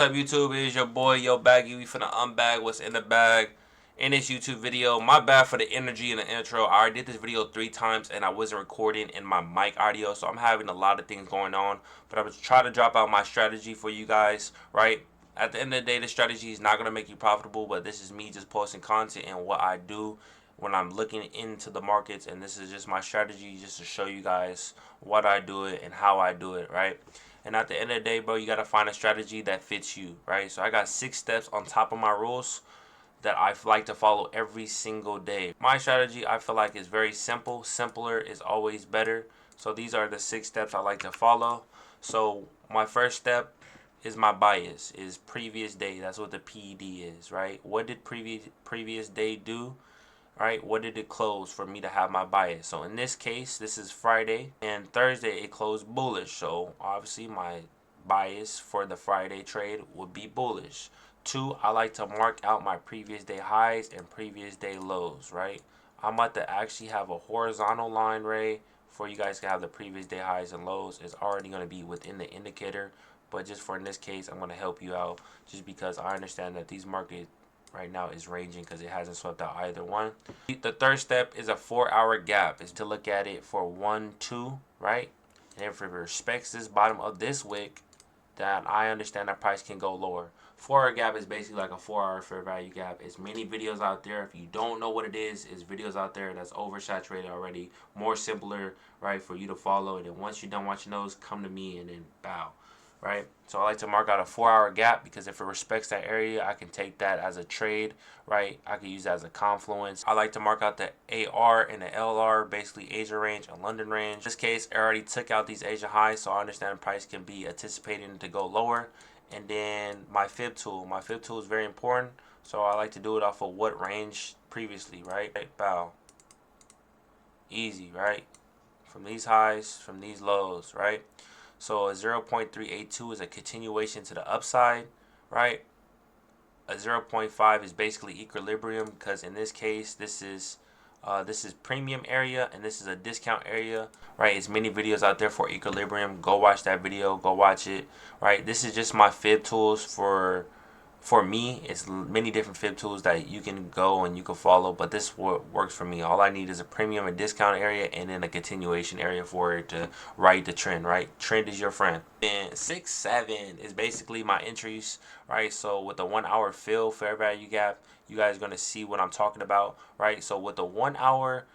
What's up, YouTube? It is your boy, Yo Baggy. We finna unbag what's in the bag in this YouTube video. My bad for the energy in the intro. I already did this video 3 times and I wasn't recording in my mic audio, so I'm having a lot of things going on. But I'm gonna try to drop out my strategy for you guys, right? At the end of the day, the strategy is not gonna make you profitable, but this is me just posting content and what I do when I'm looking into the markets, and this is just my strategy just to show you guys what I do it and how I do it, right? And at the end of the day, bro, you got to find a strategy that fits you, right? So I got 6 steps on top of my rules that I like to follow every single day. My strategy, I feel like, is very simple. Simpler is always better. So these are the 6 steps I like to follow. So my first step is my bias, is previous day. That's what the PED is, right? What did previous day do? Right, what did it close for me to have my bias? So in this case, this is Friday, and Thursday it closed bullish. So obviously my bias for the Friday trade would be bullish. 2, I like to mark out my previous day highs and previous day lows, right? I'm about to actually have a horizontal line, Ray, for you guys to have the previous day highs and lows. It's already going to be within the indicator, but just for in this case, I'm going to help you out just because I understand that these markets right now is ranging because it hasn't swept out either one. The third step is a 4-hour gap. Is to look at it for 1, 2, right? And if it respects this bottom of this wick, then I understand that price can go lower. 4-hour gap is basically like a 4-hour fair value gap. It's many videos out there. If you don't know what it is, it's videos out there that's oversaturated already. More simpler, right, for you to follow. And then once you're done watching those, come to me and then bow. Right, so I like to mark out a 4-hour gap because if it respects that area, I can take that as a trade, right? I can use that as a confluence. I like to mark out the AR and the LR, basically Asia range and London range. In this case, I already took out these Asia highs, so I understand the price can be anticipating to go lower. And then my fib tool is very important, so I like to do it off of what range previously, right? Bow, easy, right? From these highs, from these lows, right? So a 0.382 is a continuation to the upside, right? A 0.5 is basically equilibrium because in this case, this is premium area and this is a discount area, right? It's many videos out there for equilibrium. Go watch that video. Go watch it, right? This is just my fib tools for me. It's many different fib tools that you can go and you can follow, but this what works for me. All I need is a premium and discount area and then a continuation area for it to ride the trend, right? Trend is your friend. And 6, 7 is basically my entries, right? So with the 1-hour fill fair value gap, you guys are going to see what I'm talking about, right? So with the 1 hour,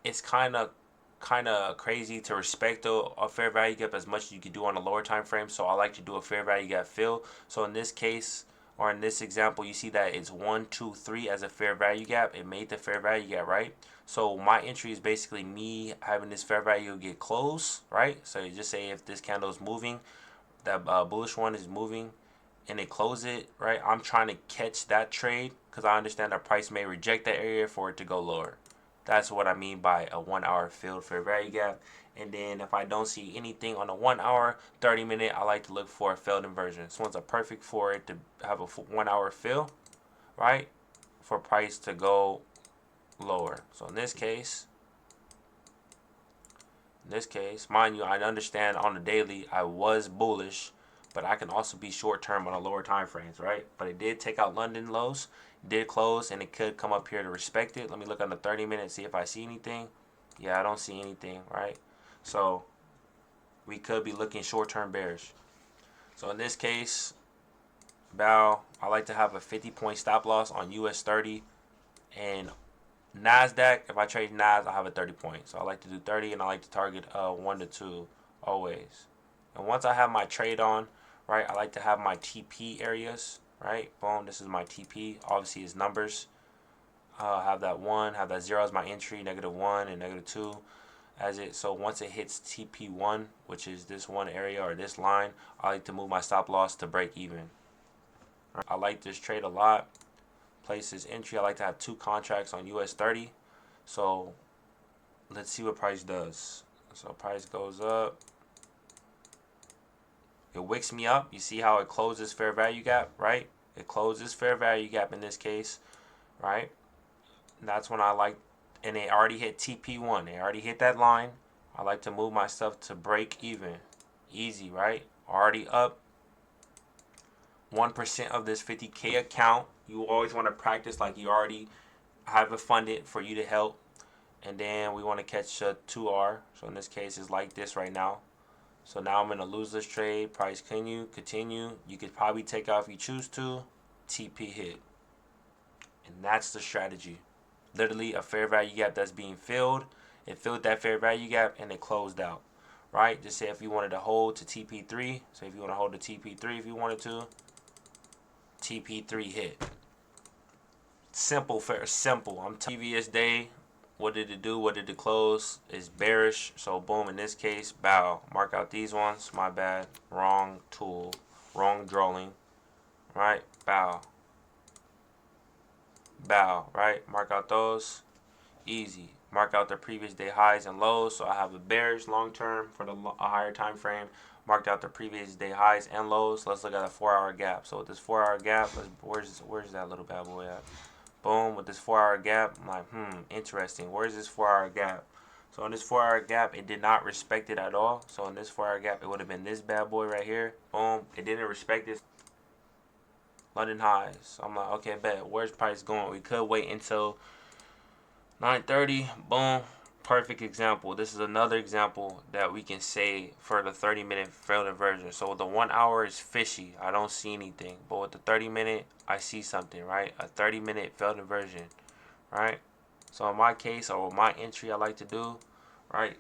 it's kind of crazy to respect a fair value gap as much as you can do on a lower time frame. So I like to do a fair value gap fill. So in this case, or in this example, you see that it's 1, 2, 3 as a fair value gap. It made the fair value gap, right? So my entry is basically me having this fair value get close, right? So you just say if this candle is moving, that bullish one is moving, and they close it, right? I'm trying to catch that trade because I understand that price may reject that area for it to go lower. That's what I mean by a 1-hour filled fair value gap. And then if I don't see anything on a 1 hour, 30 minute, I like to look for a failed inversion. This one's a perfect for it to have a 1-hour fill, right? For price to go lower. So in this case, mind you, I understand on the daily I was bullish, but I can also be short term on the lower time frames, right? But it did take out London lows, did close, and it could come up here to respect it. Let me look on the 30 minutes, see if I see anything. Yeah, I don't see anything, right? So we could be looking short term bearish. So in this case, bow, I like to have a 50-point stop loss on US 30 and NASDAQ. If I trade NAS, I have a 30 point. So I like to do 30 and I like to target 1 to 2 always. And once I have my trade on, right, I like to have my TP areas, right? Boom, this is my TP. Obviously, it's numbers. Have that 1, have that 0 as my entry, -1 and -2 as it. So once it hits TP1, which is this one area or this line, I like to move my stop loss to break even. Right? I like this trade a lot. Place this entry. I like to have 2 contracts on US 30. So let's see what price does. So price goes up. It wicks me up. You see how it closes fair value gap, right? It closes fair value gap in this case, right? And that's when I like, and they already hit TP1. They already hit that line. I like to move my stuff to break even. Easy, right? Already up. 1% of this 50K account. You always want to practice like you already have it funded for you to help. And then we want to catch a 2R. So in this case, it's like this right now. So now I'm going to lose this trade. Price continue. You could probably take out if you choose to. TP hit. And that's the strategy. Literally a fair value gap that's being filled. It filled that fair value gap and it closed out. Right? Just say if you wanted to hold to TP3. So if you want to hold to TP3 if you wanted to. TP3 hit. Simple, fair, simple. I'm previous day. What did it do? What did it close? It's bearish. So boom, in this case, bow. Mark out these ones. My bad. Wrong tool. Wrong drawing. Right? Bow. Bow. Right? Mark out those. Easy. Mark out the previous day highs and lows. So I have a bearish long term for a higher time frame. Marked out the previous day highs and lows. Let's look at a 4-hour gap. So with this 4-hour gap, where's that little bad boy at? Boom, with this 4-hour gap, I'm like, interesting. Where's this 4-hour gap? So in this 4-hour gap, it did not respect it at all. So in this 4-hour gap, it would have been this bad boy right here. Boom, it didn't respect it. London highs. So I'm like, okay, bet. Where's price going? We could wait until 9:30. Boom. Perfect example. This is another example that we can say for the 30-minute failed inversion. So the 1 hour is fishy. I don't see anything. But with the 30-minute, I see something, right? A 30-minute failed inversion, right? So in my case, or my entry I like to do, right?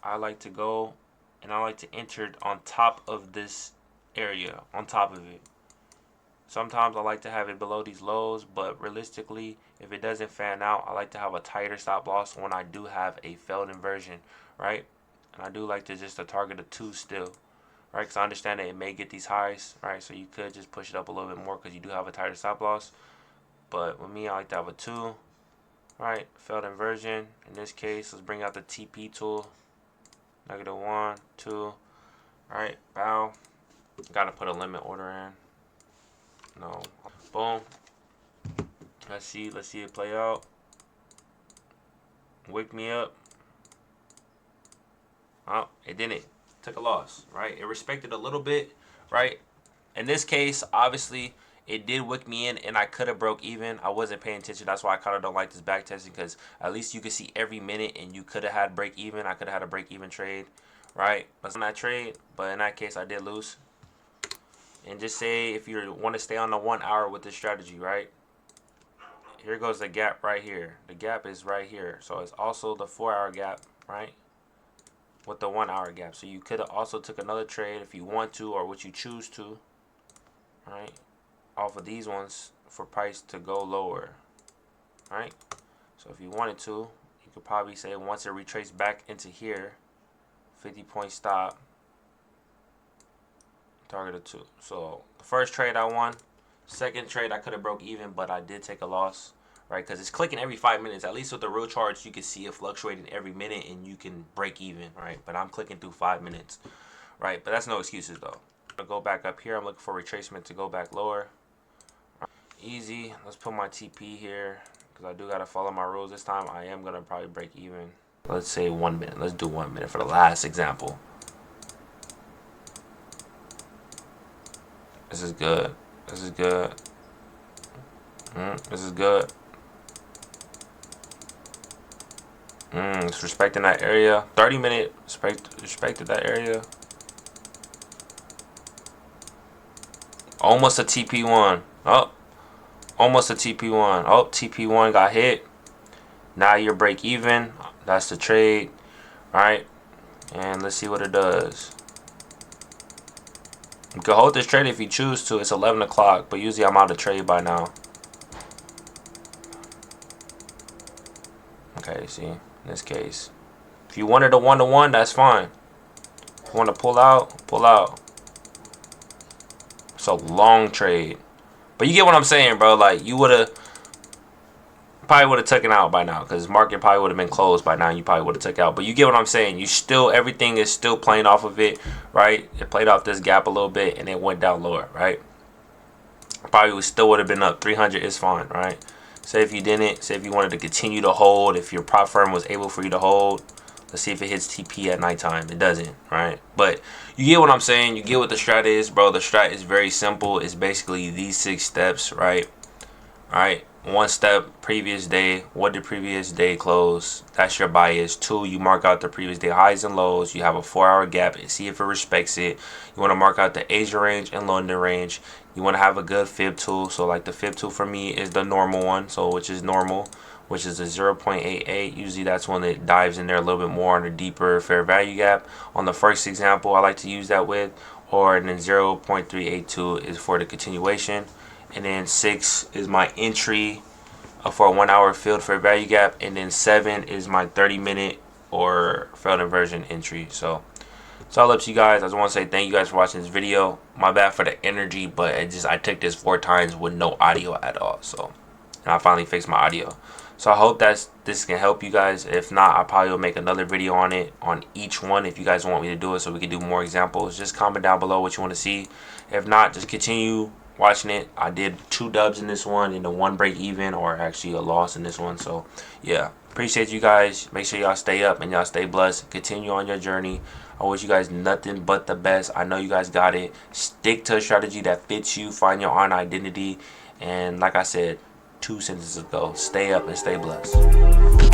I like to go and I like to enter on top of this area, on top of it. Sometimes I like to have it below these lows, but realistically, if it doesn't fan out, I like to have a tighter stop loss when I do have a failed inversion, right? And I do like to just target a 2 still, right? Because I understand that it may get these highs, right? So you could just push it up a little bit more because you do have a tighter stop loss. But with me, I like to have a 2, right? Failed inversion. In this case, let's bring out the TP tool. -1, 2, right? Bow. Got to put a limit order in. No. Boom. Let's see it play out. Wake me up. Oh, it didn't. Took a loss, right? It respected a little bit, right? In this case, obviously, it did wake me in, and I could have broke even. I wasn't paying attention. That's why I kind of don't like this back testing, because at least you can see every minute, and you could have had break even. I could have had a break even trade, right? But in that trade, but in that case, I did lose. And just say if you want to stay on the 1 hour with this strategy, right? Here goes the gap right here. The gap is right here. So it's also the 4-hour gap, right? With the 1 hour gap. So you could have also took another trade if you want to, or what you choose to, right? Off of these ones for price to go lower, right? So if you wanted to, you could probably say once it retraced back into here, 50-point stop, target of 2. So the first trade I won. Second trade I could have broke even, but I did take a loss, right? Because it's clicking every 5 minutes. At least with the real charts, you can see it fluctuating every minute, and you can break even, right? But I'm clicking through 5 minutes, right? But that's no excuses though. I'm gonna go back up here. I'm looking for retracement to go back lower. Easy. Let's put my TP here because I do gotta follow my rules this time. I am gonna probably break even. Let's say 1 minute. Let's do 1 minute for the last example. This is good. This is good. This is good. It's respecting that area. 30-minute respected that area. Almost a TP1. Oh, almost a TP1. Oh, TP1 got hit. Now you're break even. That's the trade, right? And let's see what it does. You can hold this trade if you choose to. It's 11 o'clock, but usually I'm out of trade by now. Okay, see, in this case. If you wanted a 1-to-1, that's fine. If you want to pull out, pull out. It's a long trade. But you get what I'm saying, bro. Like, you probably would have taken out by now, because market probably would have been closed by now, and you probably would have took out. But you get what I'm saying. You still, everything is still playing off of it, right? It played off this gap a little bit, and it went down lower, right? Probably still would have been up. 300 is fine, right? Say if you didn't, say if you wanted to continue to hold, if your prop firm was able for you to hold, Let's see if it hits TP at nighttime. It doesn't, right? But you get what I'm saying. You get what the strat is, bro. The strat is very simple. It's basically these 6 steps, right? All right. 1 step, previous day. What did previous day close? That's your bias. 2, you mark out the previous day highs and lows. You have a 4-hour gap and see if it respects it. You want to mark out the Asia range and London range. You want to have a good fib tool. So like the fib tool for me is the normal one, so which is normal, which is a 0.88. Usually that's one that dives in there a little bit more on a deeper fair value gap. On the first example, I like to use that with, or and then 0.382 is for the continuation. And then 6 is my entry for a 1-hour field fair value gap. And then 7 is my 30-minute or failed inversion entry. So it's all up to you guys. I just want to say thank you guys for watching this video. My bad for the energy, but I took this 4 times with no audio at all. So, and I finally fixed my audio. So I hope that this can help you guys. If not, I probably will make another video on it, on each one, if you guys want me to do it, so we can do more examples. Just comment down below what you want to see. If not, just continue watching it. I did 2 dubs in this one and the 1 break even, or actually a loss in this one. So yeah, appreciate you guys. Make sure y'all stay up and y'all stay blessed. Continue on your journey. I wish you guys nothing but the best. I know you guys got it. Stick to a strategy that fits you. Find your own identity. And like I said 2 sentences ago, stay up and stay blessed.